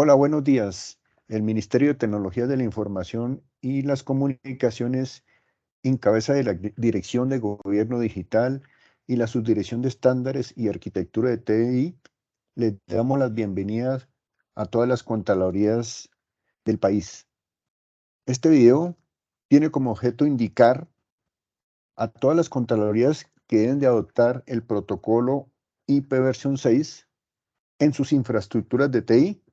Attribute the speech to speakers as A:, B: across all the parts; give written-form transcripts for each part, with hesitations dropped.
A: Hola, buenos días. El Ministerio de Tecnología de la Información y las Comunicaciones, en cabeza de la Dirección de Gobierno Digital y la Subdirección de Estándares y Arquitectura de TI, les damos las bienvenidas a todas las contralorías del país. Este video tiene como objeto indicar a todas las contralorías que deben de adoptar el protocolo IP versión 6 en sus infraestructuras de TI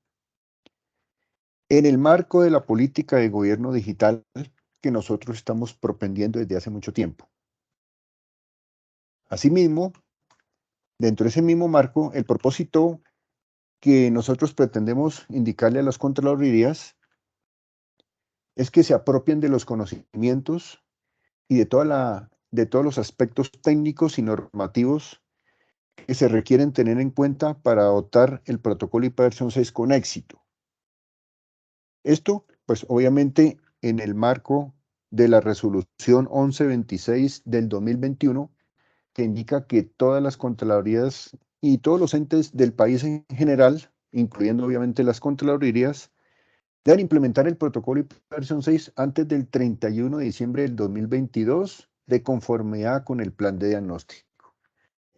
A: en el marco de la política de gobierno digital que nosotros estamos propendiendo desde hace mucho tiempo. Asimismo, dentro de ese mismo marco, el propósito que nosotros pretendemos indicarle a las contralorías es que se apropien de los conocimientos y de todos los aspectos técnicos y normativos que se requieren tener en cuenta para adoptar el protocolo IP versión 6 con éxito. Esto, pues obviamente, en el marco de la resolución 1126 del 2021, que indica que todas las contralorías y todos los entes del país en general, incluyendo obviamente las contralorías, deben implementar el protocolo IP versión 6 antes del 31 de diciembre del 2022, de conformidad con el plan de diagnóstico.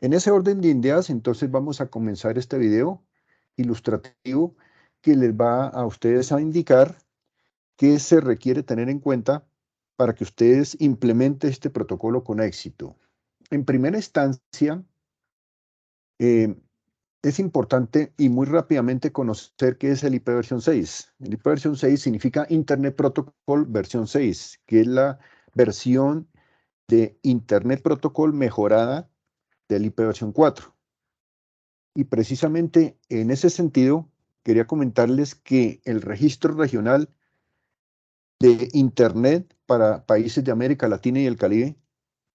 A: En ese orden de ideas, entonces vamos a comenzar este video ilustrativo que les va a ustedes a indicar qué se requiere tener en cuenta para que ustedes implementen este protocolo con éxito. En primera instancia, eh, es importante y muy rápidamente conocer qué es el IP versión 6. El IP versión 6 significa Internet Protocol versión 6, que es la versión de Internet Protocol mejorada del IP versión 4. Y precisamente en ese sentido, quería comentarles que el registro regional de Internet para países de América Latina y el Caribe,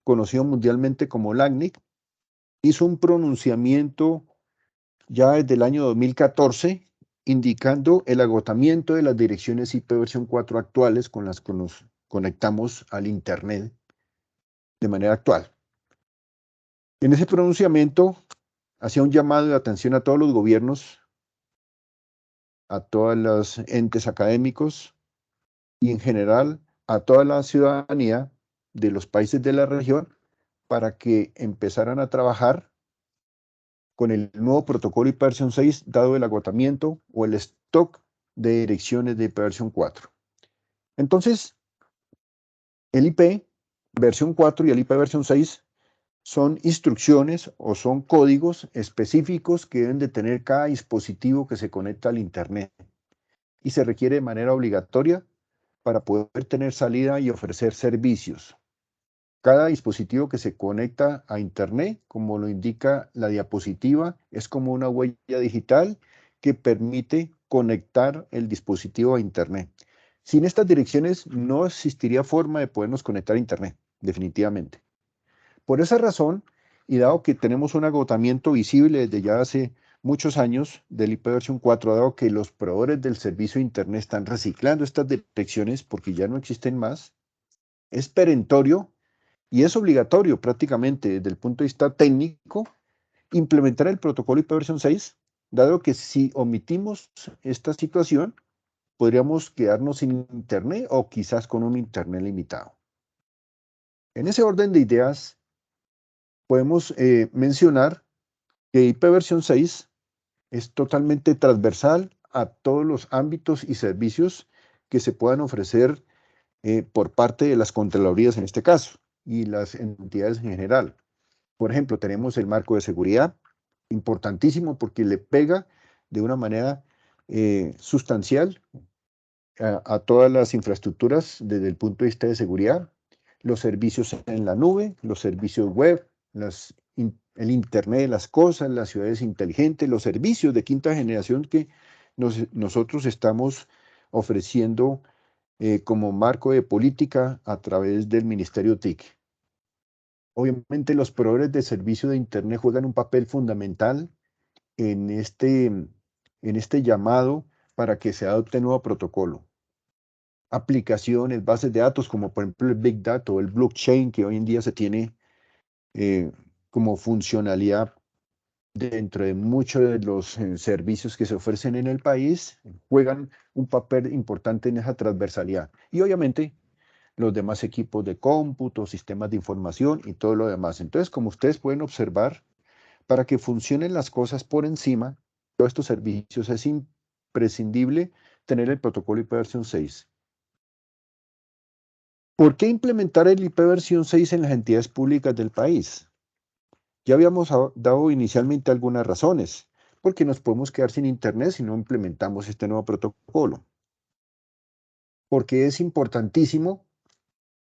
A: conocido mundialmente como LACNIC, hizo un pronunciamiento ya desde el año 2014, indicando el agotamiento de las direcciones IP versión 4 actuales con las que nos conectamos al Internet de manera actual. En ese pronunciamiento hacía un llamado de atención a todos los gobiernos, a todos los entes académicos y en general a toda la ciudadanía de los países de la región para que empezaran a trabajar con el nuevo protocolo IP versión 6, dado el agotamiento o el stock de direcciones de IP versión 4. Entonces, el IP versión 4 y el IP versión 6 son instrucciones o son códigos específicos que deben de tener cada dispositivo que se conecta al Internet y se requiere de manera obligatoria para poder tener salida y ofrecer servicios. Cada dispositivo que se conecta a Internet, como lo indica la diapositiva, es como una huella digital que permite conectar el dispositivo a Internet. Sin estas direcciones no existiría forma de podernos conectar a Internet, definitivamente. Por esa razón, y dado que tenemos un agotamiento visible desde ya hace muchos años del IP versión 4, dado que los proveedores del servicio de Internet están reciclando estas direcciones porque ya no existen más, es perentorio y es obligatorio prácticamente desde el punto de vista técnico implementar el protocolo IP versión 6, dado que si omitimos esta situación, podríamos quedarnos sin Internet o quizás con un Internet limitado. En ese orden de ideas, podemos mencionar que IP versión 6 es totalmente transversal a todos los ámbitos y servicios que se puedan ofrecer por parte de las contralorías en este caso y las entidades en general. Por ejemplo, tenemos el marco de seguridad, importantísimo porque le pega de una manera sustancial a todas las infraestructuras desde el punto de vista de seguridad, los servicios en la nube, los servicios web, el Internet de las cosas, las ciudades inteligentes, los servicios de quinta generación que nosotros estamos ofreciendo como marco de política a través del Ministerio TIC. Obviamente los proveedores de servicio de Internet juegan un papel fundamental en este llamado para que se adopte el nuevo protocolo. Aplicaciones, bases de datos, como por ejemplo el Big Data o el blockchain, que hoy en día se tiene como funcionalidad dentro de muchos de los servicios que se ofrecen en el país, juegan un papel importante en esa transversalidad. Y obviamente los demás equipos de cómputo, sistemas de información y todo lo demás. Entonces, como ustedes pueden observar, para que funcionen las cosas por encima, todos estos servicios es imprescindible tener el protocolo IP versión 6. ¿Por qué implementar el IP versión 6 en las entidades públicas del país? Ya habíamos dado inicialmente algunas razones, porque nos podemos quedar sin internet si no implementamos este nuevo protocolo. Porque es importantísimo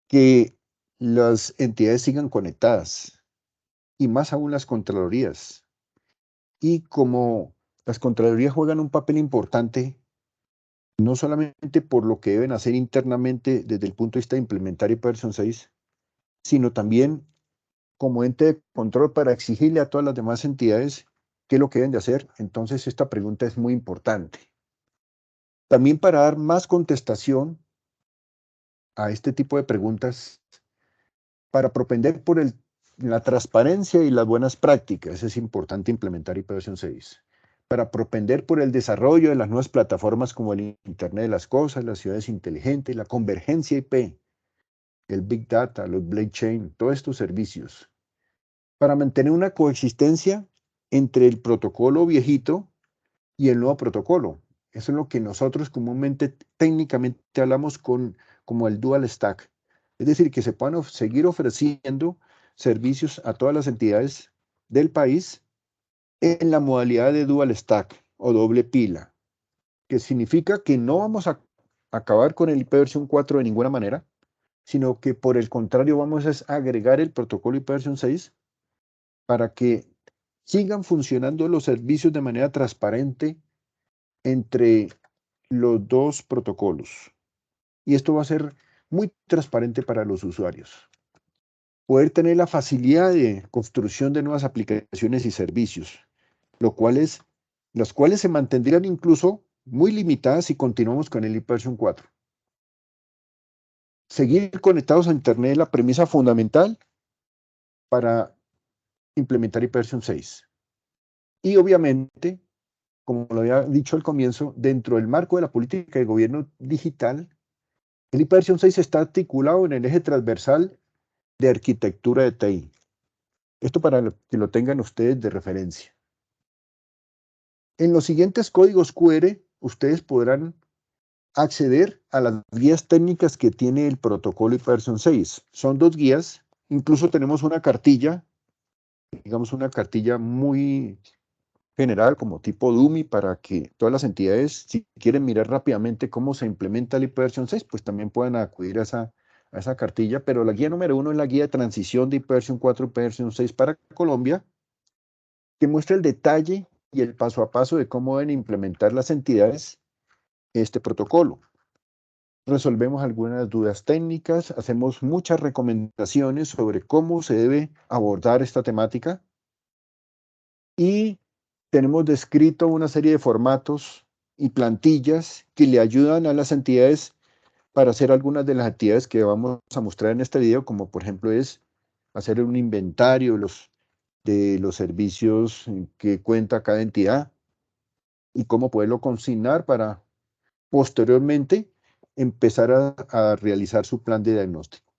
A: que las entidades sigan conectadas, y más aún las contralorías. Y como las contralorías juegan un papel importante, no solamente por lo que deben hacer internamente desde el punto de vista de implementar IP versión 6, sino también como ente de control para exigirle a todas las demás entidades qué es lo que deben de hacer. Entonces, esta pregunta es muy importante. También para dar más contestación a este tipo de preguntas, para propender por la transparencia y las buenas prácticas, es importante implementar IP versión 6. Para propender por el desarrollo de las nuevas plataformas como el Internet de las Cosas, las ciudades inteligentes, la convergencia IP, el Big Data, los blockchain, todos estos servicios. Para mantener una coexistencia entre el protocolo viejito y el nuevo protocolo. Eso es lo que nosotros comúnmente, técnicamente hablamos como el dual stack. Es decir, que se puedan seguir ofreciendo servicios a todas las entidades del país en la modalidad de dual stack o doble pila, que significa que no vamos a acabar con el IP versión 4 de ninguna manera, sino que por el contrario vamos a agregar el protocolo IP versión 6 para que sigan funcionando los servicios de manera transparente entre los dos protocolos. Y esto va a ser muy transparente para los usuarios. Poder tener la facilidad de construcción de nuevas aplicaciones y servicios, las cuales se mantendrían incluso muy limitadas si continuamos con el IP versión 4. Seguir conectados a Internet es la premisa fundamental para implementar IP versión 6. Y obviamente, como lo había dicho al comienzo, dentro del marco de la política de gobierno digital, el IP versión 6 está articulado en el eje transversal de arquitectura de TI. Esto para que lo tengan ustedes de referencia. En los siguientes códigos QR, ustedes podrán acceder a las guías técnicas que tiene el protocolo IP versión 6. Son 2 guías, incluso tenemos una cartilla, digamos una cartilla muy general como tipo Dummy para que todas las entidades, si quieren mirar rápidamente cómo se implementa el IP versión 6, pues también puedan acudir a esa cartilla. Pero la guía número 1 es la guía de transición de IP versión 4 a IP versión 6 para Colombia, que muestra el detalle y el paso a paso de cómo deben implementar las entidades este protocolo. Resolvemos algunas dudas técnicas, hacemos muchas recomendaciones sobre cómo se debe abordar esta temática y tenemos descrito una serie de formatos y plantillas que le ayudan a las entidades para hacer algunas de las actividades que vamos a mostrar en este video, como por ejemplo es hacer un inventario de los servicios que cuenta cada entidad y cómo poderlo consignar para posteriormente empezar a realizar su plan de diagnóstico.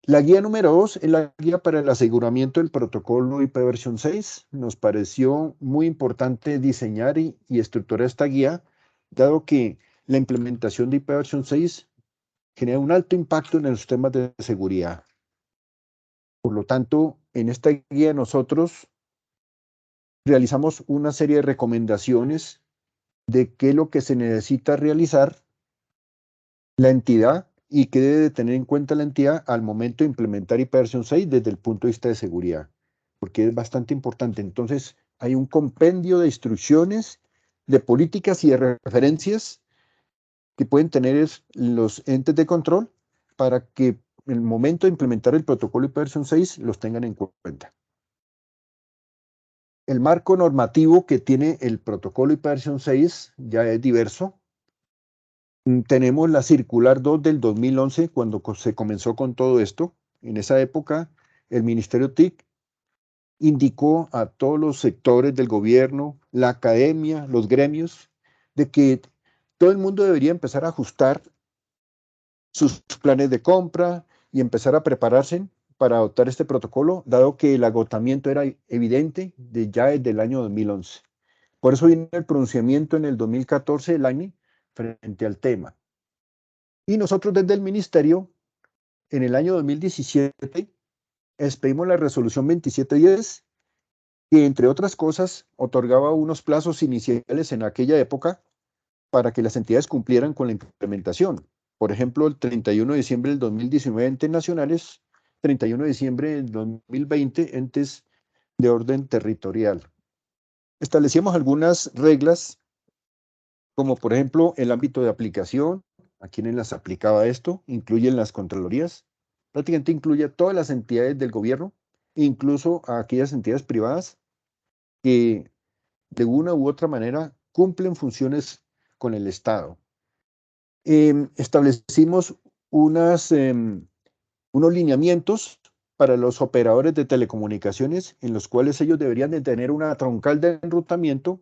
A: La guía número 2 es la guía para el aseguramiento del protocolo IP versión 6. Nos pareció muy importante diseñar y estructurar esta guía, dado que la implementación de IP versión 6 genera un alto impacto en los temas de seguridad. Por lo tanto, en esta guía nosotros realizamos una serie de recomendaciones de qué es lo que se necesita realizar la entidad y qué debe tener en cuenta la entidad al momento de implementar IP versión 6 desde el punto de vista de seguridad, porque es bastante importante. Entonces, hay un compendio de instrucciones, de políticas y de referencias que pueden tener los entes de control para que en el momento de implementar el protocolo IP versión 6 los tengan en cuenta. El marco normativo que tiene el protocolo IP versión 6 ya es diverso. Tenemos la circular 2 del 2011, cuando se comenzó con todo esto. En esa época, el Ministerio TIC indicó a todos los sectores del gobierno, la academia, los gremios, de que todo el mundo debería empezar a ajustar sus planes de compra y empezar a prepararse para adoptar este protocolo, dado que el agotamiento era evidente ya desde el año 2011. Por eso viene el pronunciamiento en el 2014 del ANI frente al tema. Y nosotros desde el ministerio, en el año 2017, expedimos la resolución 2710, que entre otras cosas otorgaba unos plazos iniciales en aquella época para que las entidades cumplieran con la implementación. Por ejemplo, el 31 de diciembre del 2019, entes nacionales, 31 de diciembre del 2020, entes de orden territorial. Establecíamos algunas reglas, como por ejemplo el ámbito de aplicación, a quienes las aplicaba esto, incluyen las contralorías, prácticamente incluye a todas las entidades del gobierno, incluso a aquellas entidades privadas que de una u otra manera cumplen funciones con el Estado. Establecimos unos lineamientos para los operadores de telecomunicaciones en los cuales ellos deberían de tener una troncal de enrutamiento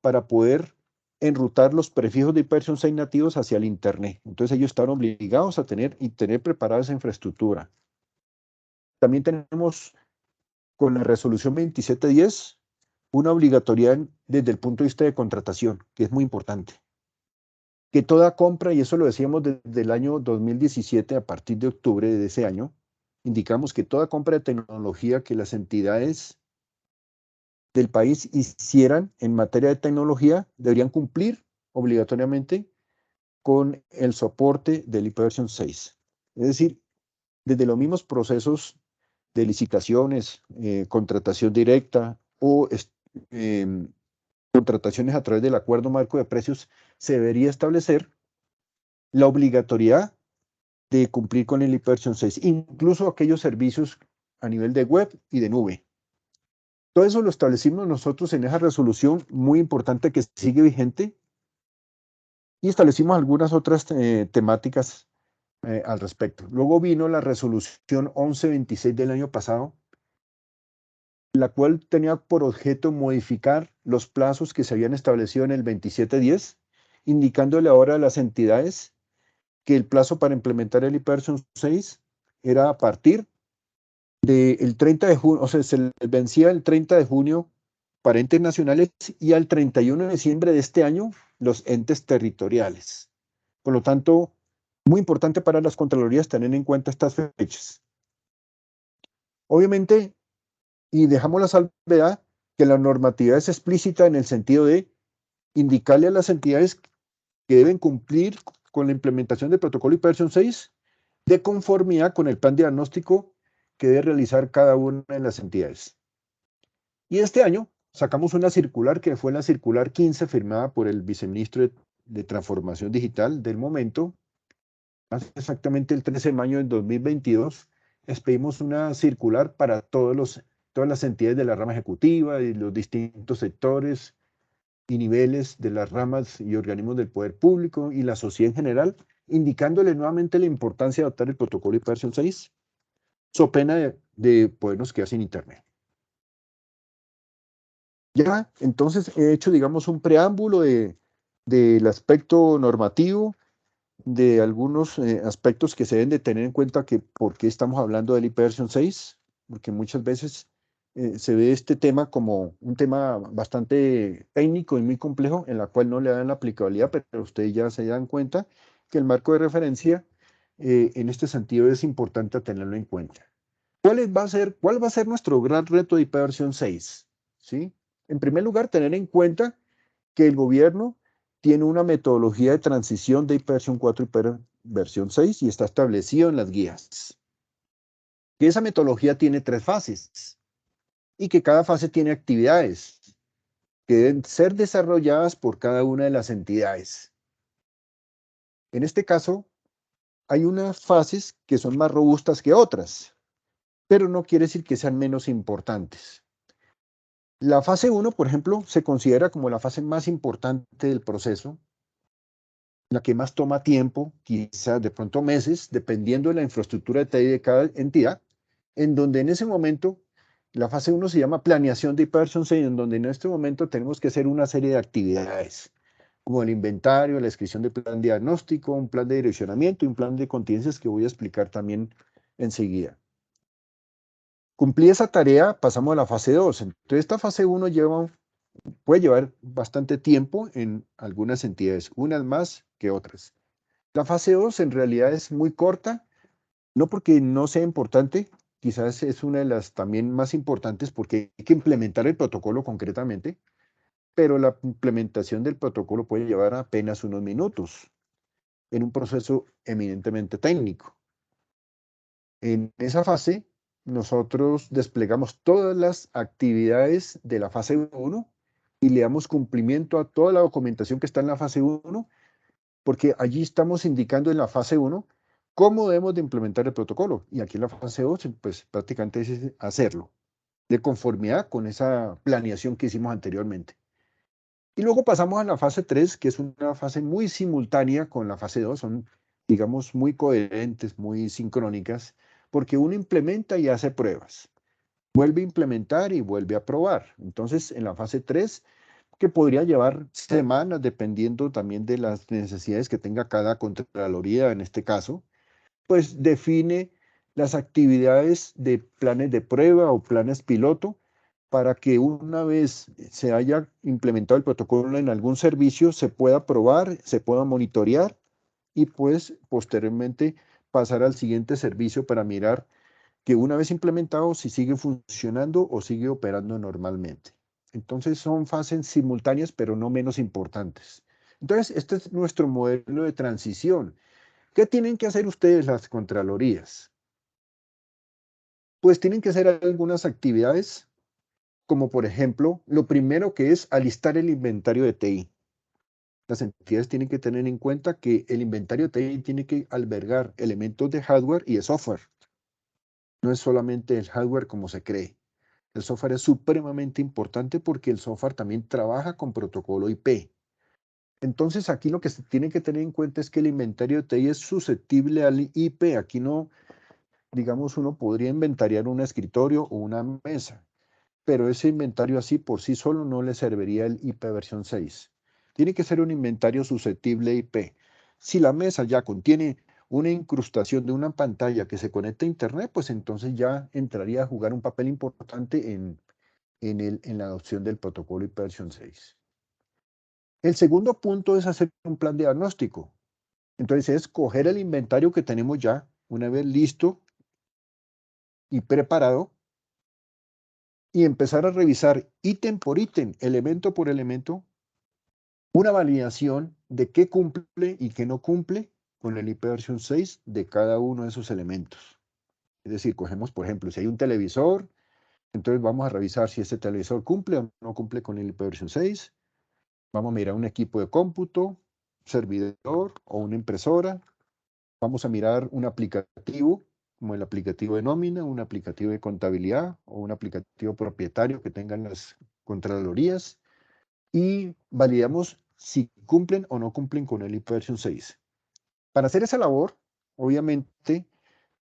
A: para poder enrutar los prefijos de IPv6 nativos hacia el Internet. Entonces ellos están obligados a tener preparada esa infraestructura. También tenemos con la resolución 2710 una obligatoriedad desde el punto de vista de contratación, que es muy importante. Que toda compra, y eso lo decíamos desde el año 2017, a partir de octubre de ese año, indicamos que toda compra de tecnología que las entidades del país hicieran en materia de tecnología deberían cumplir obligatoriamente con el soporte del IPv6. Es decir, desde los mismos procesos de licitaciones, contratación directa o contrataciones a través del acuerdo marco de precios, se debería establecer la obligatoriedad de cumplir con el IPv6, incluso aquellos servicios a nivel de web y de nube. Todo eso lo establecimos nosotros en esa resolución muy importante que sigue vigente y establecimos algunas otras temáticas al respecto. Luego vino la resolución 1126 del año pasado, la cual tenía por objeto modificar los plazos que se habían establecido en el 2710, indicándole ahora a las entidades que el plazo para implementar el IPv6 era a partir del 30 de junio, o sea, se vencía el 30 de junio para entes nacionales y al 31 de diciembre de este año los entes territoriales. Por lo tanto, muy importante para las contralorías tener en cuenta estas fechas. Obviamente, y dejamos la salvedad, que la normatividad es explícita en el sentido de indicarle a las entidades que deben cumplir con la implementación del protocolo IPv6 de conformidad con el plan diagnóstico que debe realizar cada una de las entidades. Y este año sacamos una circular que fue la circular 15 firmada por el viceministro de Transformación Digital del momento, hace exactamente el 13 de mayo del 2022, expedimos una circular para todas las entidades de la rama ejecutiva y los distintos sectores y niveles de las ramas y organismos del poder público y la sociedad en general, indicándole nuevamente la importancia de adoptar el protocolo IPv6, so pena de podernos quedar sin internet. Ya, entonces he hecho, digamos, un preámbulo del aspecto normativo, de algunos aspectos que se deben de tener en cuenta que por qué estamos hablando del IPv6, porque muchas veces se ve este tema como un tema bastante técnico y muy complejo, en la cual no le dan la aplicabilidad, pero ustedes ya se dan cuenta que el marco de referencia en este sentido es importante tenerlo en cuenta. ¿Cuál va a ser nuestro gran reto de IPv6? ¿Sí? En primer lugar, tener en cuenta que el gobierno tiene una metodología de transición de IPv4 y IPv6 y está establecido en las guías. Que esa metodología tiene 3 fases y que cada fase tiene actividades que deben ser desarrolladas por cada una de las entidades. En este caso, hay unas fases que son más robustas que otras, pero no quiere decir que sean menos importantes. La fase 1, por ejemplo, se considera como la fase más importante del proceso, la que más toma tiempo, quizás de pronto meses, dependiendo de la infraestructura de TI de cada entidad, en donde en ese momento La fase 1 se llama planeación de IPv 6, en donde en este momento tenemos que hacer una serie de actividades, como el inventario, la descripción del plan de diagnóstico, un plan de direccionamiento y un plan de contingencias que voy a explicar también enseguida. Cumplí esa tarea, pasamos a la fase 2. Entonces, esta fase 1 puede llevar bastante tiempo en algunas entidades, unas más que otras. La fase 2 en realidad es muy corta, no porque no sea importante, quizás es una de las también más importantes porque hay que implementar el protocolo concretamente, pero la implementación del protocolo puede llevar apenas unos minutos en un proceso eminentemente técnico. En esa fase, nosotros desplegamos todas las actividades de la fase 1 y le damos cumplimiento a toda la documentación que está en la fase 1, porque allí estamos indicando en la fase 1 cómo debemos de implementar el protocolo. Y aquí en la fase 2, pues prácticamente es hacerlo, de conformidad con esa planeación que hicimos anteriormente. Y luego pasamos a la fase 3, que es una fase muy simultánea con la fase 2, son, digamos, muy coherentes, muy sincrónicas, porque uno implementa y hace pruebas, vuelve a implementar y vuelve a probar. Entonces, en la fase 3, que podría llevar semanas, dependiendo también de las necesidades que tenga cada contraloría en este caso, pues define las actividades de planes de prueba o planes piloto para que una vez se haya implementado el protocolo en algún servicio, se pueda probar, se pueda monitorear y pues posteriormente pasar al siguiente servicio para mirar que una vez implementado si sigue funcionando o sigue operando normalmente. Entonces son fases simultáneas pero no menos importantes. Entonces este es nuestro modelo de transición. ¿Qué tienen que hacer ustedes las contralorías? Pues tienen que hacer algunas actividades, como por ejemplo, lo primero que es alistar el inventario de TI. Las entidades tienen que tener en cuenta que el inventario de TI tiene que albergar elementos de hardware y de software. No es solamente el hardware como se cree. El software es supremamente importante porque el software también trabaja con protocolo IP. Entonces aquí lo que se tiene que tener en cuenta es que el inventario de TI es susceptible al IP. Aquí no, digamos, uno podría inventariar un escritorio o una mesa, pero ese inventario así por sí solo no le serviría el IP versión 6. Tiene que ser un inventario susceptible a IP. Si la mesa ya contiene una incrustación de una pantalla que se conecta a Internet, pues entonces ya entraría a jugar un papel importante en la adopción del protocolo IP versión 6. El segundo punto es hacer un plan de diagnóstico. Entonces es coger el inventario que tenemos ya, una vez listo y preparado, y empezar a revisar ítem por ítem, elemento por elemento, una validación de qué cumple y qué no cumple con el IP versión 6 de cada uno de esos elementos. Es decir, cogemos, por ejemplo, si hay un televisor, entonces vamos a revisar si este televisor cumple o no cumple con el IP versión 6. Vamos a mirar un equipo de cómputo, servidor o una impresora. Vamos a mirar un aplicativo, como el aplicativo de nómina, un aplicativo de contabilidad o un aplicativo propietario que tengan las contralorías y validamos si cumplen o no cumplen con el IP versión 6. Para hacer esa labor, obviamente,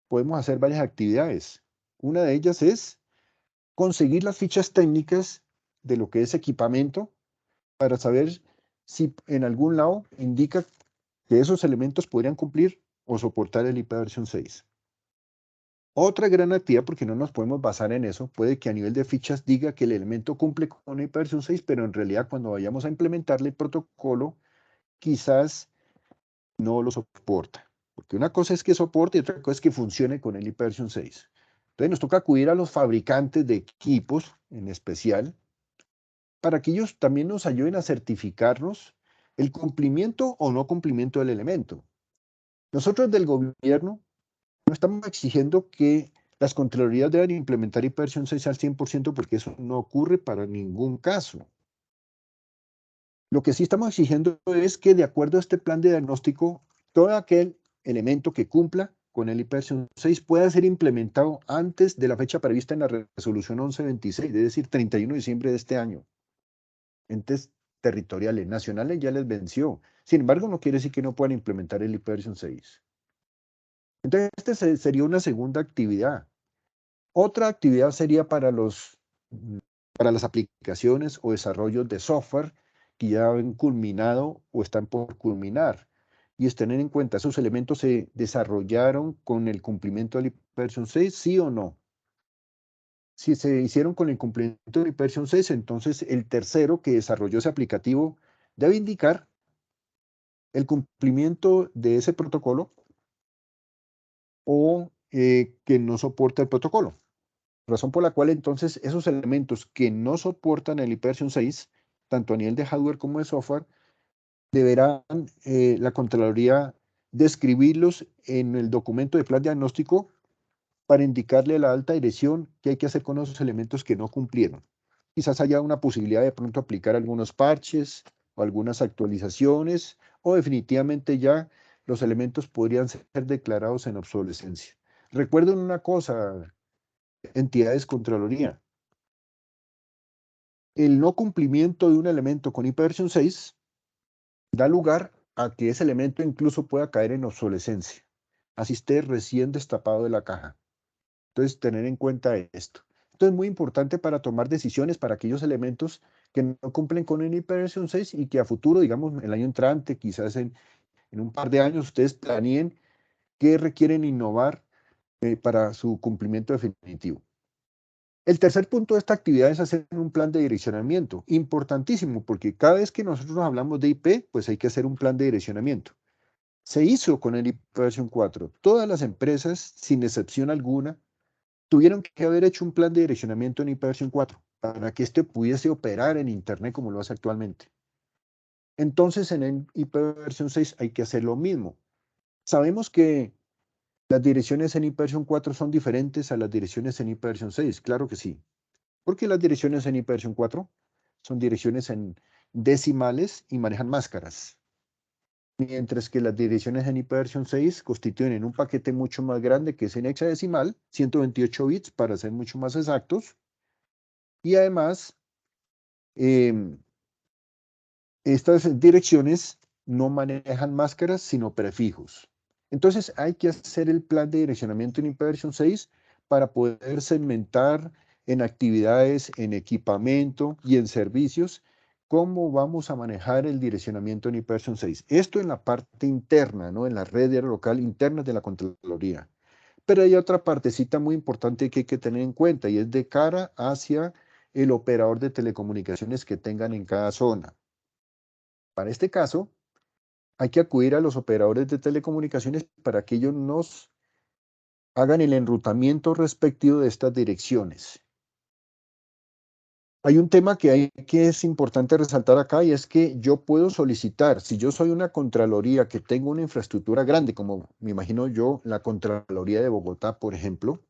A: podemos hacer varias actividades. Una de ellas es conseguir las fichas técnicas de lo que es equipamiento para saber si en algún lado indica que esos elementos podrían cumplir o soportar el IP versión 6. Otra gran actividad, porque no nos podemos basar en eso, puede que a nivel de fichas diga que el elemento cumple con el IP versión 6, pero en realidad cuando vayamos a implementarle el protocolo, quizás no lo soporta. Porque una cosa es que soporte y otra cosa es que funcione con el IP versión 6. Entonces nos toca acudir a los fabricantes de equipos en especial para que ellos también nos ayuden a certificarnos el cumplimiento o no cumplimiento del elemento. Nosotros del gobierno no estamos exigiendo que las contralorías deban implementar IP versión 6 al 100% porque eso no ocurre para ningún caso. Lo que sí estamos exigiendo es que de acuerdo a este plan de diagnóstico, todo aquel elemento que cumpla con el IP versión 6 pueda ser implementado antes de la fecha prevista en la resolución 1126, es decir, 31 de diciembre de este año. Entes territoriales, nacionales ya les venció. Sin embargo, no quiere decir que no puedan implementar el IP versión 6. Entonces, esta sería una segunda actividad. Otra actividad sería para las aplicaciones o desarrollos de software que ya han culminado o están por culminar. Y es tener en cuenta, ¿esos elementos se desarrollaron con el cumplimiento del ipv 6, sí o no? Si se hicieron con el cumplimiento del ipv 6, entonces el tercero que desarrolló ese aplicativo debe indicar el cumplimiento de ese protocolo o que no soporta el protocolo. Razón por la cual entonces esos elementos que no soportan el ipv 6, tanto a nivel de hardware como de software, deberán la Contraloría describirlos en el documento de plan diagnóstico para indicarle a la alta dirección qué hay que hacer con esos elementos que no cumplieron. Quizás haya una posibilidad de pronto aplicar algunos parches o algunas actualizaciones, o definitivamente ya los elementos podrían ser declarados en obsolescencia. Recuerden una cosa, entidades Contraloría: el no cumplimiento de un elemento con ipv 6 da lugar a que ese elemento incluso pueda caer en obsolescencia, así esté recién destapado de la caja. Entonces, tener en cuenta esto. Esto es muy importante para tomar decisiones para aquellos elementos que no cumplen con el ipv 6 y que a futuro, digamos, el año entrante, quizás en un par de años, ustedes planeen qué requieren innovar para su cumplimiento definitivo. El tercer punto de esta actividad es hacer un plan de direccionamiento, importantísimo, porque cada vez que nosotros hablamos de IP, pues hay que hacer un plan de direccionamiento. Se hizo con el ipv 4. Todas las empresas, sin excepción alguna, tuvieron que haber hecho un plan de direccionamiento en ipv 4 para que éste pudiese operar en Internet como lo hace actualmente. Entonces, en el ipv 6 hay que hacer lo mismo. Sabemos que las direcciones en ipv 4 son diferentes a las direcciones en ipv 6, claro que sí. Porque las direcciones en ipv 4 son direcciones en decimales y manejan máscaras, mientras que las direcciones en ipv 6 constituyen un paquete mucho más grande que es en hexadecimal, 128 bits para ser mucho más exactos, y además estas direcciones no manejan máscaras sino prefijos. Entonces hay que hacer el plan de direccionamiento en ipv 6 para poder segmentar en actividades, en equipamiento y en servicios cómo vamos a manejar el direccionamiento en ipv 6. Esto en la parte interna, ¿no? En la red local interna de la Contraloría. Pero hay otra partecita muy importante que hay que tener en cuenta y es de cara hacia el operador de telecomunicaciones que tengan en cada zona. Para este caso, hay que acudir a los operadores de telecomunicaciones para que ellos nos hagan el enrutamiento respectivo de estas direcciones. Hay un tema que es importante resaltar acá y es que yo puedo solicitar, si yo soy una Contraloría que tengo una infraestructura grande, como me imagino yo la Contraloría de Bogotá, por ejemplo,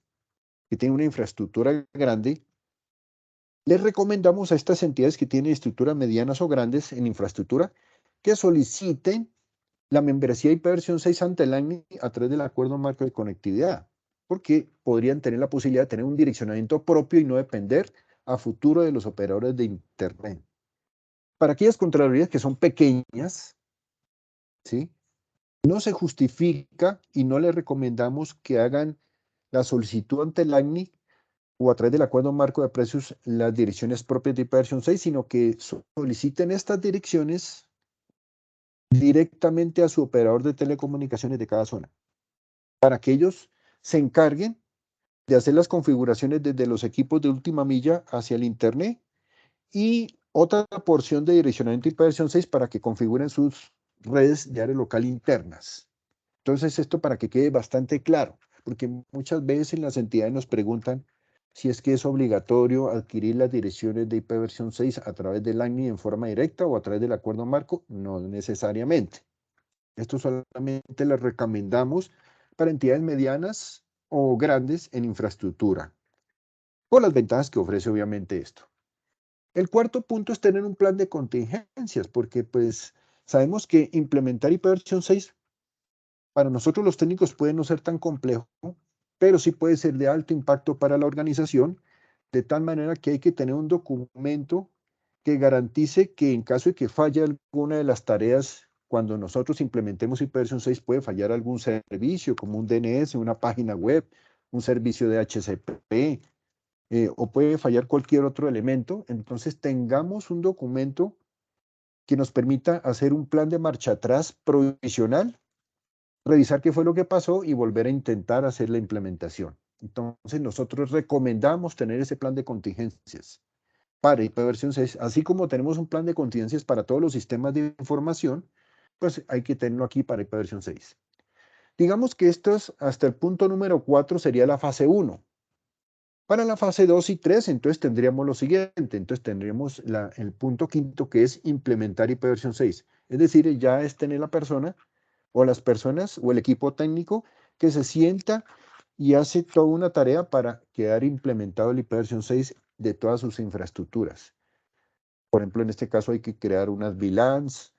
A: que tiene una infraestructura grande, les recomendamos a estas entidades que tienen estructuras medianas o grandes en infraestructura que soliciten la membresía ipv 6 ante el ANI a través del Acuerdo Marco de Conectividad, porque podrían tener la posibilidad de tener un direccionamiento propio y no depender a futuro de los operadores de Internet. Para aquellas Contralorías que son pequeñas, ¿sí?, no se justifica y no les recomendamos que hagan la solicitud ante el ANI o a través del Acuerdo Marco de Precios las direcciones propias de ipv 6, sino que soliciten estas direcciones directamente a su operador de telecomunicaciones de cada zona, para que ellos se encarguen de hacer las configuraciones desde los equipos de última milla hacia el Internet y otra porción de direccionamiento ipv 6 para que configuren sus redes de área local internas. Entonces, esto para que quede bastante claro, porque muchas veces las entidades nos preguntan si es que es obligatorio adquirir las direcciones de ipv 6 a través del ANI en forma directa o a través del acuerdo marco. No necesariamente. Esto solamente les recomendamos para entidades medianas o grandes en infraestructura, por las ventajas que ofrece obviamente esto. El cuarto punto es tener un plan de contingencias, porque pues sabemos que implementar ipv 6 para nosotros los técnicos puede no ser tan complejo, pero sí puede ser de alto impacto para la organización, de tal manera que hay que tener un documento que garantice que en caso de que falle alguna de las tareas, cuando nosotros implementemos ipv 6 puede fallar algún servicio como un DNS, una página web un servicio de HCP, o puede fallar cualquier otro elemento. Entonces tengamos un documento que nos permita hacer un plan de marcha atrás provisional, revisar qué fue lo que pasó y volver a intentar hacer la implementación. Entonces nosotros recomendamos tener ese plan de contingencias para IPv 6, así como tenemos un plan de contingencias para todos los sistemas de información, pues hay que tenerlo aquí para IPv 6. Digamos que estos, hasta el punto número 4 sería la fase 1. Para la fase 2 y 3, entonces tendríamos lo siguiente, entonces tendríamos el punto quinto, que es implementar IPv 6. Es decir, ya es tener la persona o las personas o el equipo técnico que se sienta y hace toda una tarea para quedar implementado el IPv 6 de todas sus infraestructuras. Por ejemplo, en este caso hay que crear unas VLANs,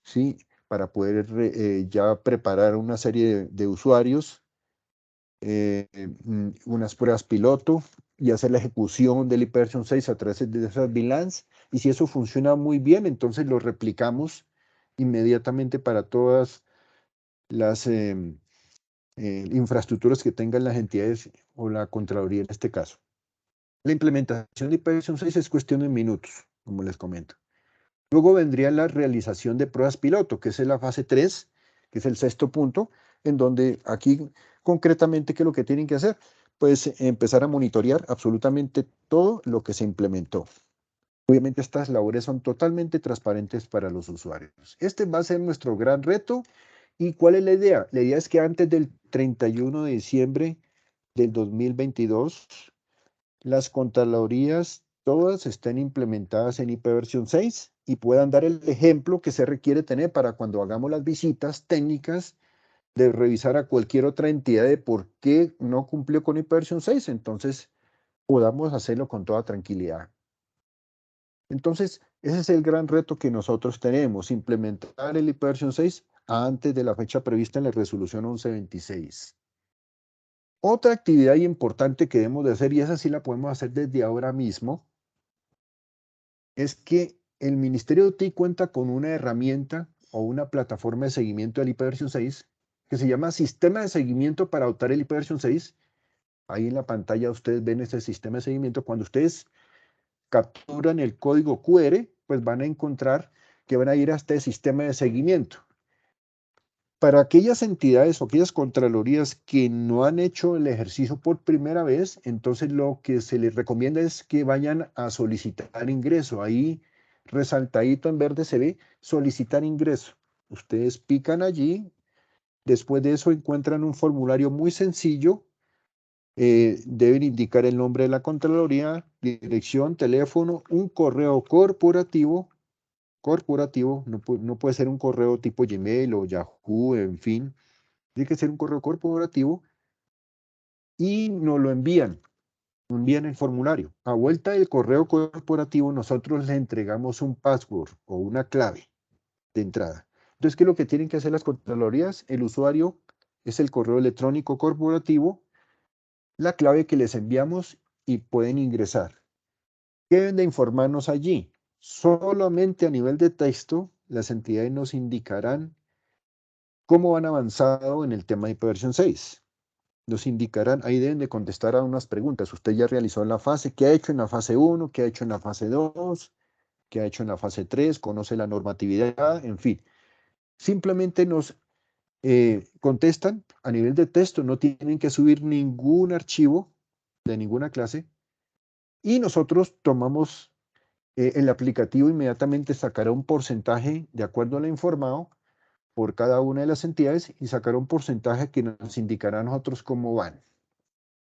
A: ¿sí? Para poder ya preparar una serie de usuarios, unas pruebas piloto y hacer la ejecución del IPv 6 a través de esas VLANs. Y si eso funciona muy bien, entonces lo replicamos inmediatamente para todas las infraestructuras que tengan las entidades o la Contraloría en este caso. La implementación de IPv 6 es cuestión de minutos, como les comento. Luego vendría la realización de pruebas piloto, que es la fase 3, que es el sexto punto, en donde aquí concretamente, ¿qué es lo que tienen que hacer? Pues empezar a monitorear absolutamente todo lo que se implementó. Obviamente estas labores son totalmente transparentes para los usuarios. Este va a ser nuestro gran reto. ¿Y cuál es la idea? La idea es que antes del 31 de diciembre del 2022, las contralorías todas estén implementadas en IPv 6 y puedan dar el ejemplo que se requiere tener para cuando hagamos las visitas técnicas de revisar a cualquier otra entidad de por qué no cumplió con IPv 6, entonces podamos hacerlo con toda tranquilidad. Entonces, ese es el gran reto que nosotros tenemos, implementar el IPv 6 antes de la fecha prevista en la resolución 1126. Otra actividad importante que debemos de hacer, y esa sí la podemos hacer desde ahora mismo, es que el Ministerio de TI cuenta con una herramienta o una plataforma de seguimiento del IPv 6 que se llama Sistema de Seguimiento para adoptar el IPv 6. Ahí en la pantalla ustedes ven ese sistema de seguimiento. Cuando ustedes capturan el código QR, pues van a encontrar que van a ir a este sistema de seguimiento. Para aquellas entidades o aquellas contralorías que no han hecho el ejercicio por primera vez, entonces lo que se les recomienda es que vayan a solicitar ingreso. Ahí resaltadito en verde se ve solicitar ingreso. Ustedes pican allí, después de eso encuentran un formulario muy sencillo. Deben indicar el nombre de la contraloría, dirección, teléfono, un correo corporativo, no puede ser un correo tipo Gmail o Yahoo, en fin. Tiene que ser un correo corporativo y nos lo envían el formulario. A vuelta del correo corporativo, nosotros le entregamos un password o una clave de entrada. Entonces, ¿qué es lo que tienen que hacer las contralorías? El usuario es el correo electrónico corporativo, la clave que les enviamos y pueden ingresar. ¿Qué deben de informarnos allí? Solamente a nivel de texto, las entidades nos indicarán cómo han avanzado en el tema de IPv 6. Nos indicarán, ahí deben de contestar a unas preguntas. Usted ya realizó la fase, ¿qué ha hecho en la fase 1? ¿Qué ha hecho en la fase 2? ¿Qué ha hecho en la fase 3? ¿Conoce la normatividad? En fin, simplemente nos contestan a nivel de texto, no tienen que subir ningún archivo de ninguna clase y nosotros tomamos el aplicativo inmediatamente sacará un porcentaje de acuerdo a lo informado por cada una de las entidades y sacará un porcentaje que nos indicará a nosotros cómo van.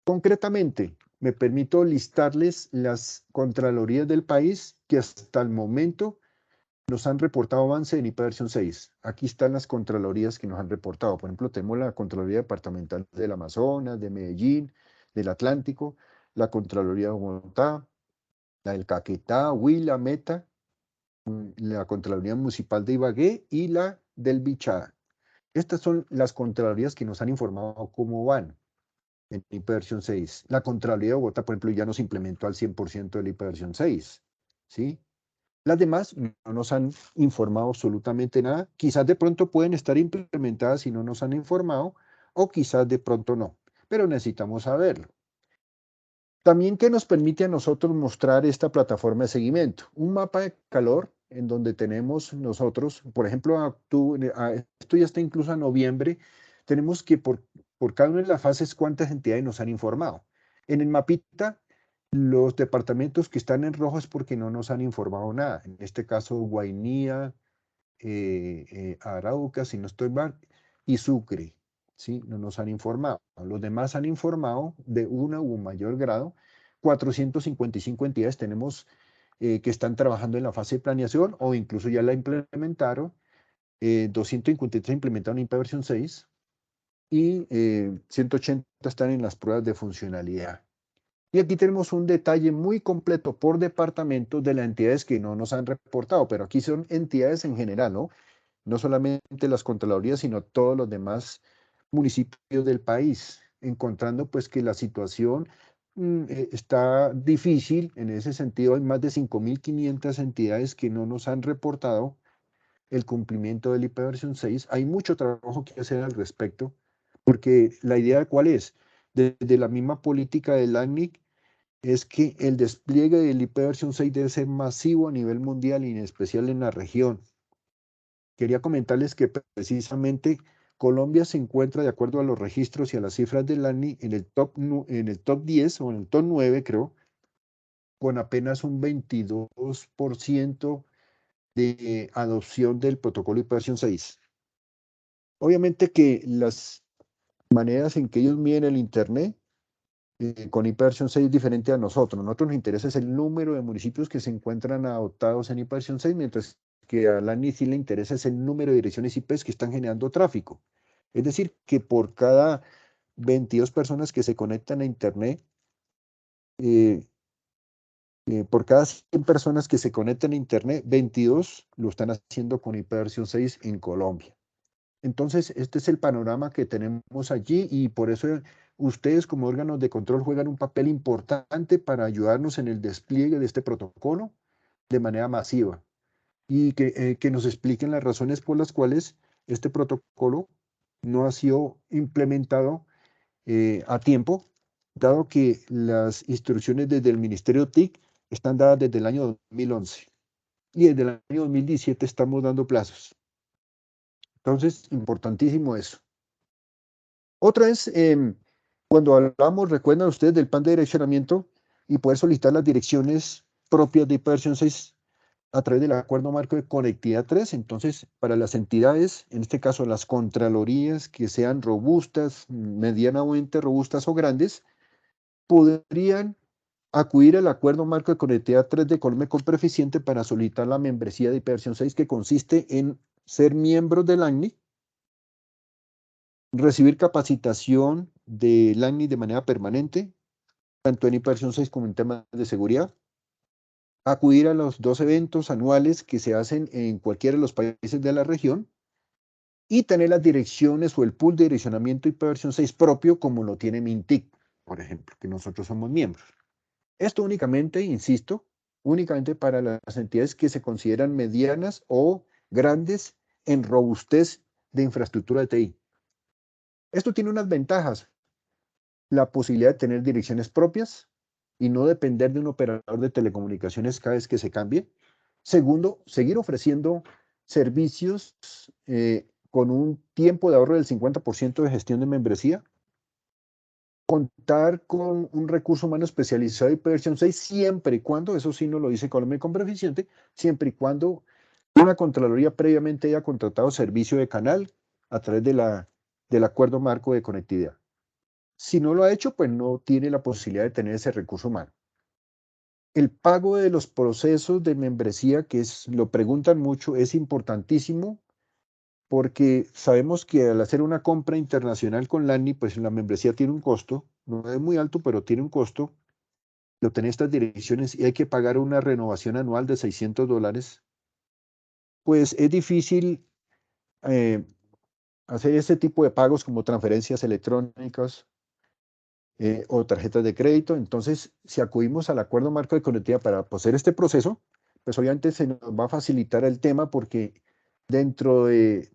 A: Concretamente, me permito listarles las contralorías del país que hasta el momento nos han reportado avance en IPv 6. Aquí están las contralorías que nos han reportado. Por ejemplo, tenemos la Contraloría Departamental del Amazonas, de Medellín, del Atlántico, la Contraloría de Bogotá, la del Caquetá, Huila, Meta, la Contraloría Municipal de Ibagué y la del Bichada. Estas son las contralorías que nos han informado cómo van en IPv 6. La Contraloría de Bogotá, por ejemplo, ya nos implementó al 100% del IPv 6, ¿sí? Las demás no nos han informado absolutamente nada. Quizás de pronto pueden estar implementadas y no nos han informado, o quizás de pronto no. pero necesitamos saberlo. También, ¿qué nos permite a nosotros mostrar esta plataforma de seguimiento? Un mapa de calor en donde tenemos nosotros, por ejemplo, esto ya está incluso a noviembre, tenemos que por cada una de las fases cuántas entidades nos han informado. En el mapita, los departamentos que están en rojo es porque no nos han informado nada. En este caso, Guainía, Arauca, si no estoy mal, y Sucre, ¿sí? No nos han informado. Los demás han informado de una u mayor grado. 455 entidades tenemos que están trabajando en la fase de planeación o incluso ya la implementaron. 253 implementaron IPA versión 6 y 180 están en las pruebas de funcionalidad. Y aquí tenemos un detalle muy completo por departamento de las entidades que no nos han reportado, pero aquí son entidades en general, ¿no? No solamente las Contralorías, sino todos los demás municipios del país, encontrando pues que la situación está difícil. En ese sentido, hay más de 5.500 entidades que no nos han reportado el cumplimiento del IPA versión 6. Hay mucho trabajo que hacer al respecto, porque la idea cuál es, desde la misma política del ACNIC, es que el despliegue del IPA versión 6 debe ser masivo a nivel mundial y en especial en la región. Quería comentarles que precisamente Colombia se encuentra, de acuerdo a los registros y a las cifras del ANI, en el top 10 o en el top 9, creo, con apenas un 22% de adopción del protocolo IPA versión 6. Obviamente que las maneras en que ellos miden el Internet con IPA versión 6 es diferente a nosotros. A nosotros nos interesa es el número de municipios que se encuentran adoptados en IPA versión 6, mientras que a la ANI sí le interesa es el número de direcciones IPs que están generando tráfico. Es decir, que por cada 22 personas que se conectan a Internet, eh, por cada 100 personas que se conectan a Internet, 22 lo están haciendo con IPA versión 6 en Colombia. Entonces, este es el panorama que tenemos allí y por eso ustedes como órganos de control juegan un papel importante para ayudarnos en el despliegue de este protocolo de manera masiva y que nos expliquen las razones por las cuales este protocolo no ha sido implementado a tiempo, dado que las instrucciones desde el Ministerio TIC están dadas desde el año 2011 y desde el año 2017 estamos dando plazos. Entonces, importantísimo eso. Otra es, cuando hablamos, recuerdan ustedes del plan de direccionamiento y poder solicitar las direcciones propias de IPA versión 6 a través del Acuerdo Marco de Conectividad 3. Entonces, para las entidades, en este caso las contralorías que sean robustas, medianamente robustas o grandes, podrían acudir al Acuerdo Marco de Conectividad 3 de Colombia con Preeficiente para solicitar la membresía de IPA versión 6, que consiste en ser miembros del ACNIC, recibir capacitación del ACNIC de manera permanente, tanto en IPA versión 6 como en temas de seguridad, acudir a los 2 eventos anuales que se hacen en cualquiera de los países de la región y tener las direcciones o el pool de direccionamiento IPA versión 6 propio como lo tiene Mintic, por ejemplo, que nosotros somos miembros. Esto únicamente, insisto, únicamente para las entidades que se consideran medianas o grandes en robustez de infraestructura de TI. Esto tiene unas ventajas: la posibilidad de tener direcciones propias y no depender de un operador de telecomunicaciones cada vez que se cambie. Segundo, seguir ofreciendo servicios con un tiempo de ahorro del 50% de gestión de membresía. Contar con un recurso humano especializado IPA versión 6 siempre y cuando, eso sí nos lo dice Colombia con Preeficiente, siempre y cuando una Contraloría previamente haya contratado servicio de canal a través del Acuerdo Marco de Conectividad. Si no lo ha hecho, pues no tiene la posibilidad de tener ese recurso humano. El pago de los procesos de membresía, lo preguntan mucho, es importantísimo porque sabemos que al hacer una compra internacional con la ANI, pues la membresía tiene un costo, no es muy alto, pero tiene un costo, lo tienen estas direcciones y hay que pagar una renovación anual de $600, pues es difícil hacer este tipo de pagos como transferencias electrónicas o tarjetas de crédito. Entonces, si acudimos al Acuerdo Marco de Conectividad para hacer este proceso, pues obviamente se nos va a facilitar el tema porque dentro de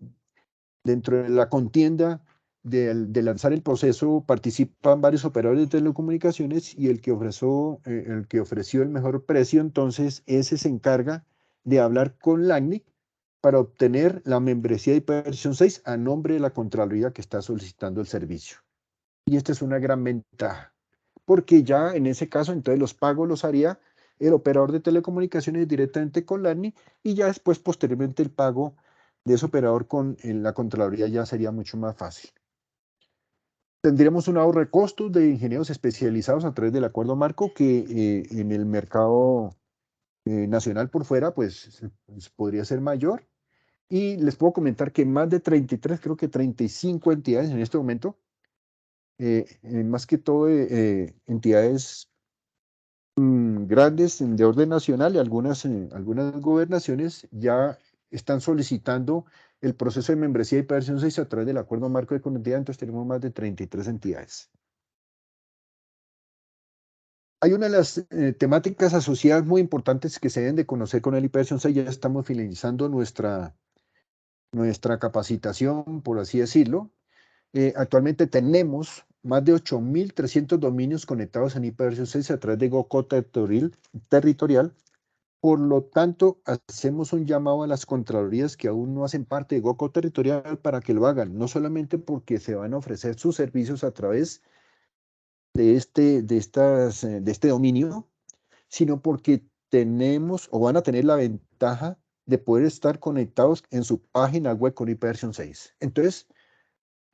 A: la contienda de lanzar el proceso participan varios operadores de telecomunicaciones y el que ofreció el mejor precio, entonces ese se encarga de hablar con LACNIC para obtener la membresía de hiperversión 6 a nombre de la Contraloría que está solicitando el servicio. Y esta es una gran ventaja, porque ya en ese caso entonces los pagos los haría el operador de telecomunicaciones directamente con LACNIC y ya después posteriormente el pago de ese operador con la Contraloría ya sería mucho más fácil. Tendríamos un ahorro de costos de ingenieros especializados a través del acuerdo marco que en el mercado nacional por fuera pues podría ser mayor. Y les puedo comentar que más de 33, creo que 35 entidades en este momento, más que todo entidades grandes de orden nacional y algunas gobernaciones ya están solicitando el proceso de membresía y hiperversión 6 a través del acuerdo marco de conectividad, entonces tenemos más de 33 entidades. Hay una de las temáticas asociadas muy importantes que se deben de conocer con el hiperversión 6, ya estamos finalizando nuestra capacitación, por así decirlo. Actualmente tenemos más de 8.300 dominios conectados en hiperversión 6 a través de GoCo territorial. Por lo tanto, hacemos un llamado a las contralorías que aún no hacen parte de GoCo territorial para que lo hagan, no solamente porque se van a ofrecer sus servicios a través de este dominio, sino porque tenemos o van a tener la ventaja de poder estar conectados en su página web con hiperversión 6. Entonces,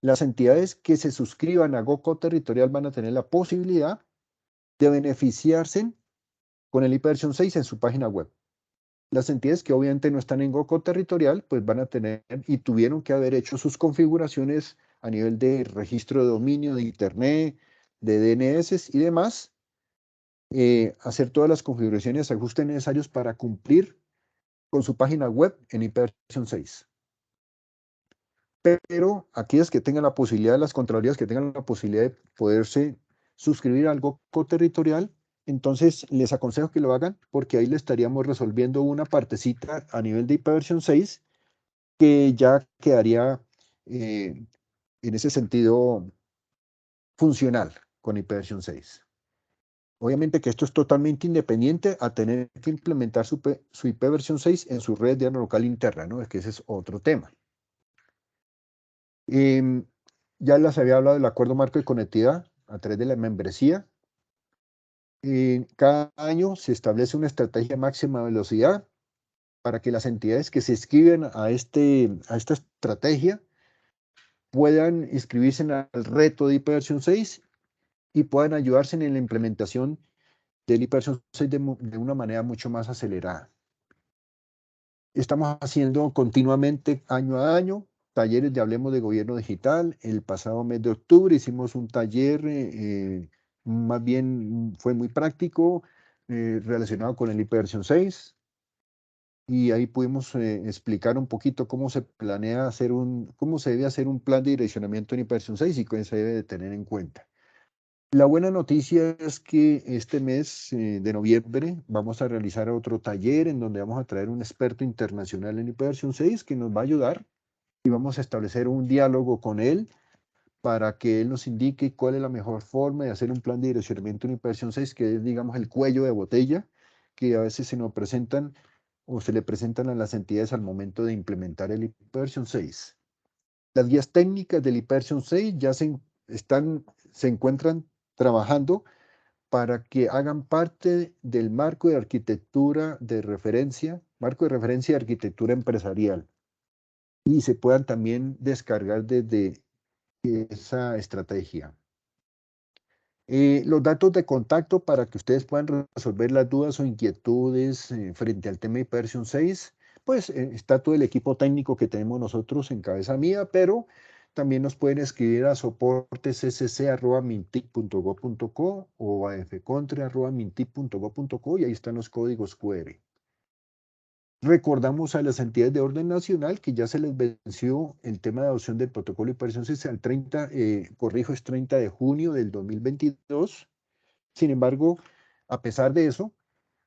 A: las entidades que se suscriban a GoCo territorial van a tener la posibilidad de beneficiarse con el hiperversión 6 en su página web. Las entidades que obviamente no están en GoCo territorial, pues van a tener y tuvieron que haber hecho sus configuraciones a nivel de registro de dominio, de internet, de DNS y demás, hacer todas las configuraciones y ajustes necesarios para cumplir con su página web en hiperversión 6. Pero aquellas que tengan la posibilidad, las contralorías que tengan la posibilidad de poderse suscribir al GoCo territorial, entonces les aconsejo que lo hagan porque ahí le estaríamos resolviendo una partecita a nivel de hiperversión 6 que ya quedaría en ese sentido funcional con hiperversión 6. Obviamente que esto es totalmente independiente a tener que implementar su hiperversión 6 en su red de local interna, ¿no? Es que ese es otro tema. Ya les había hablado del acuerdo marco de conectividad a través de la membresía. Cada año se establece una estrategia máxima velocidad para que las entidades que se inscriben a esta estrategia puedan inscribirse en el reto de hiperversión 6 y puedan ayudarse en la implementación del hiperversión 6 de una manera mucho más acelerada. Estamos haciendo continuamente, año a año, talleres de Hablemos de Gobierno Digital. El pasado mes de octubre hicimos un taller, más bien fue muy práctico, relacionado con el hiperversión 6. Y ahí pudimos explicar un poquito cómo se planea cómo se debe hacer un plan de direccionamiento en hiperversión 6 y qué se debe de tener en cuenta. La buena noticia es que este mes de noviembre vamos a realizar otro taller en donde vamos a traer un experto internacional en hiperversión 6 que nos va a ayudar y vamos a establecer un diálogo con él para que él nos indique cuál es la mejor forma de hacer un plan de direccionamiento en hiperversión 6, que es, digamos, el cuello de botella que a veces se nos presentan o se le presentan a las entidades al momento de implementar el hiperversión 6. Las guías técnicas del hiperversión 6 ya se encuentran trabajando para que hagan parte del marco de arquitectura de referencia, marco de referencia de arquitectura empresarial, y se puedan también descargar desde esa estrategia. Los datos de contacto para que ustedes puedan resolver las dudas o inquietudes frente al tema de hiperversión 6, pues está todo el equipo técnico que tenemos nosotros en cabeza mía, pero también nos pueden escribir a soportescc@mintic.gov.co o a fcontre@mintic.gov.co y ahí están los códigos QR. Recordamos a las entidades de orden nacional que ya se les venció el tema de adopción del protocolo de hiperversión 6 al 30, es 30 de junio del 2022. Sin embargo, a pesar de eso,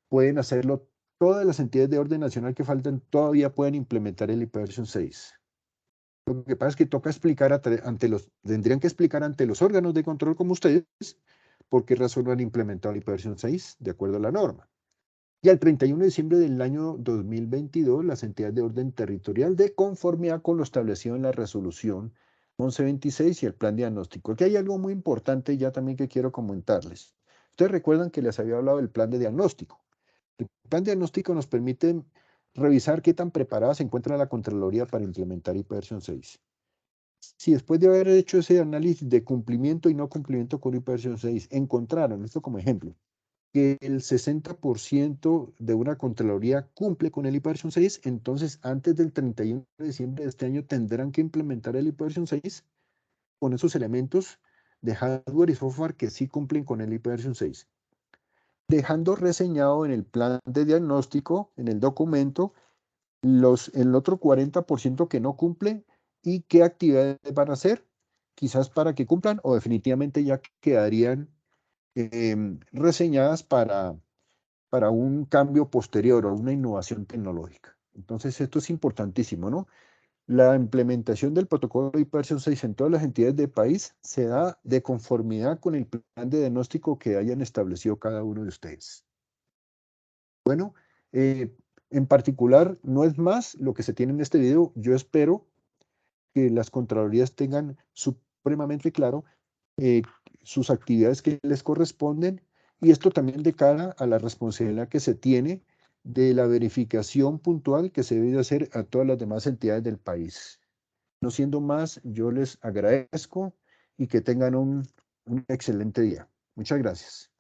A: pueden hacerlo todas las entidades de orden nacional que faltan, todavía pueden implementar el hiperversión 6. Lo que pasa es que toca explicar tendrían que explicar ante los órganos de control como ustedes por qué razón no han implementado la versión 6 de acuerdo a la norma. Y al 31 de diciembre del año 2022, las entidades de orden territorial, de conformidad con lo establecido en la resolución 1126 y el plan diagnóstico. Aquí hay algo muy importante ya también que quiero comentarles. Ustedes recuerdan que les había hablado del plan de diagnóstico. El plan diagnóstico nos permite revisar qué tan preparada se encuentra la Contraloría para implementar IPv 6. Si después de haber hecho ese análisis de cumplimiento y no cumplimiento con IPv 6, encontraron, esto como ejemplo, que el 60% de una Contraloría cumple con el IPv 6, entonces antes del 31 de diciembre de este año tendrán que implementar el IPv 6 con esos elementos de hardware y software que sí cumplen con el IPv 6, dejando reseñado en el plan de diagnóstico, en el documento, el otro 40% que no cumple y qué actividades van a hacer, quizás para que cumplan o definitivamente ya quedarían reseñadas para un cambio posterior o una innovación tecnológica. Entonces, esto es importantísimo, ¿no? La implementación del protocolo IPv 6 en todas las entidades del país se da de conformidad con el plan de diagnóstico que hayan establecido cada uno de ustedes. Bueno, en particular, no es más lo que se tiene en este video. Yo espero que las Contralorías tengan supremamente claro eh, sus actividades que les corresponden y esto también de cara a la responsabilidad que se tiene de la verificación puntual que se debe hacer a todas las demás entidades del país. No siendo más, yo les agradezco y que tengan un excelente día. Muchas gracias.